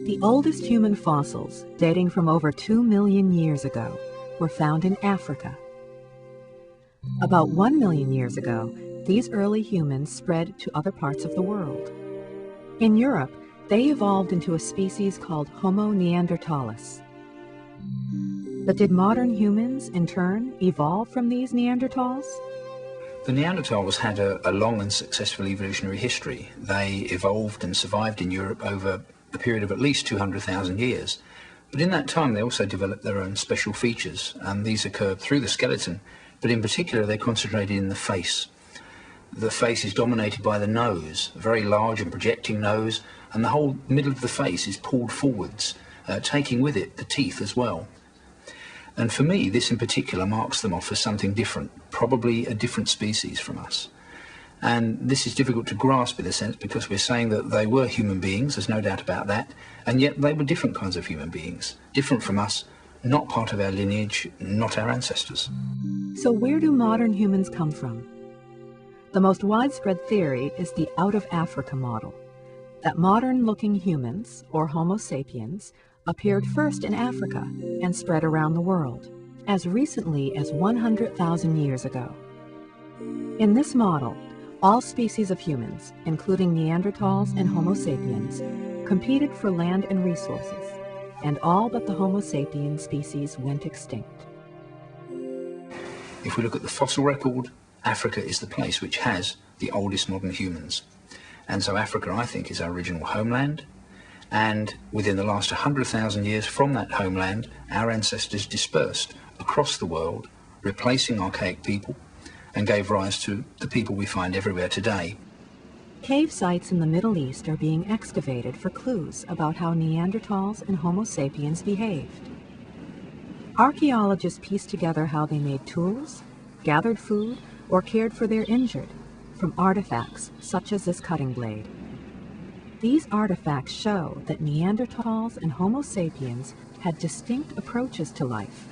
The oldest human fossils, dating from over 2 million years ago, were found in Africa. About 1 million years ago, these early humans spread to other parts of the world. In Europe, they evolved into a species called Homo neanderthalis. But did modern humans, in turn, evolve from these Neanderthals? The Neanderthals had a long and successful evolutionary history. They evolved and survived in Europe over a period of at least 200,000 years. But in that time, they also developed their own special features, and these occurred through the skeleton, but in particular, they concentrated in the face. The face is dominated by the nose, a very large and projecting nose, and the whole middle of the face is pulled forwards, taking with it the teeth as well. And for me, this in particular marks them off as something different, probably a different species from us. And this is difficult to grasp in a sense because we're saying that they were human beings, there's no doubt about that, and yet they were different kinds of human beings, different from us, not part of our lineage, not our ancestors. So where do modern humans come from? The most widespread theory is the out-of-Africa model, that modern-looking humans, or Homo sapiens, appeared first in Africa and spread around the world, as recently as 100,000 years ago. In this model, all species of humans, including Neanderthals and Homo sapiens, competed for land and resources, and all but the Homo sapiens species went extinct. If we look at the fossil record, Africa is the place which has the oldest modern humans. And so Africa, I think, is our original homeland. And within the last 100,000 years from that homeland, our ancestors dispersed across the world, replacing archaic people, and gave rise to the people we find everywhere today. Cave sites in the Middle East are being excavated for clues about how Neanderthals and Homo sapiens behaved. Archaeologists piece together how they made tools, gathered food, or cared for their injured from artifacts such as this cutting blade. These artifacts show that Neanderthals and Homo sapiens had distinct approaches to life.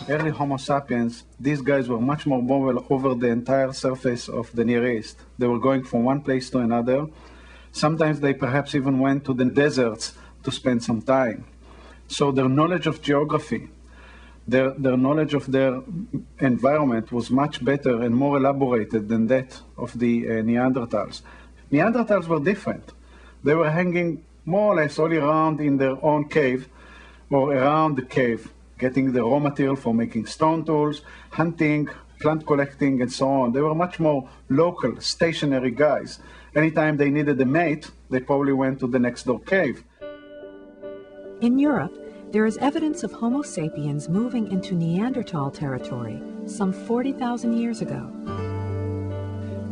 Early Homo sapiens, these guys were much more mobile over the entire surface of the Near East. They were going from one place to another. Sometimes they perhaps even went to the deserts to spend some time. So their knowledge of geography, their knowledge of their environment was much better and more elaborated than that of the Neanderthals. Neanderthals were different. They were hanging more or less all around in their own cave or around the cave, getting the raw material for making stone tools, hunting, plant collecting, and so on. They were much more local, stationary guys. Anytime they needed a mate, they probably went to the next door cave. In Europe, there is evidence of Homo sapiens moving into Neanderthal territory some 40,000 years ago.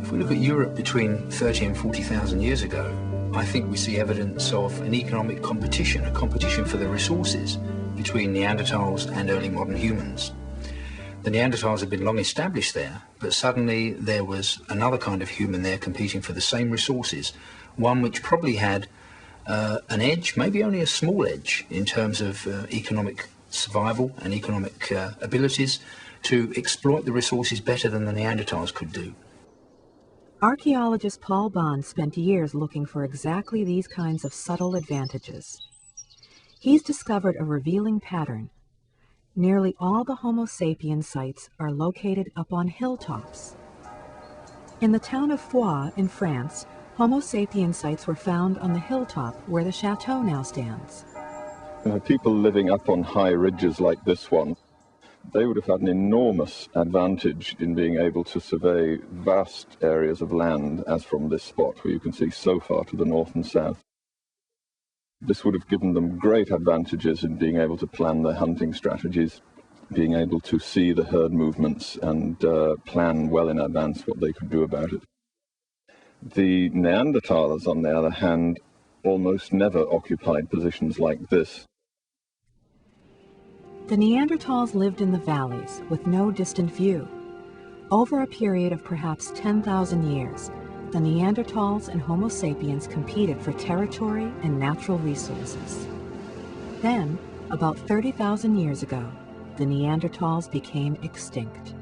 If we look at Europe between 30 and 40,000 years ago, I think we see evidence of an economic competition, a competition for the resources between Neanderthals and early modern humans. The Neanderthals had been long established there, but suddenly there was another kind of human there competing for the same resources, one which probably had an edge, maybe only a small edge, in terms of economic survival and economic abilities to exploit the resources better than the Neanderthals could do. Archaeologist Paul Bond spent years looking for exactly these kinds of subtle advantages. He's discovered a revealing pattern. Nearly all the Homo sapiens sites are located up on hilltops. In the town of Foix in France, Homo sapiens sites were found on the hilltop where the chateau now stands. People living up on high ridges like this one, they would have had an enormous advantage in being able to survey vast areas of land as from this spot where you can see so far to the north and south. This would have given them great advantages in being able to plan their hunting strategies, being able to see the herd movements and plan well in advance what they could do about it. The Neanderthals, on the other hand, almost never occupied positions like this. The Neanderthals lived in the valleys with no distant view. Over a period of perhaps 10,000 years, the Neanderthals and Homo sapiens competed for territory and natural resources. Then, about 30,000 years ago, the Neanderthals became extinct.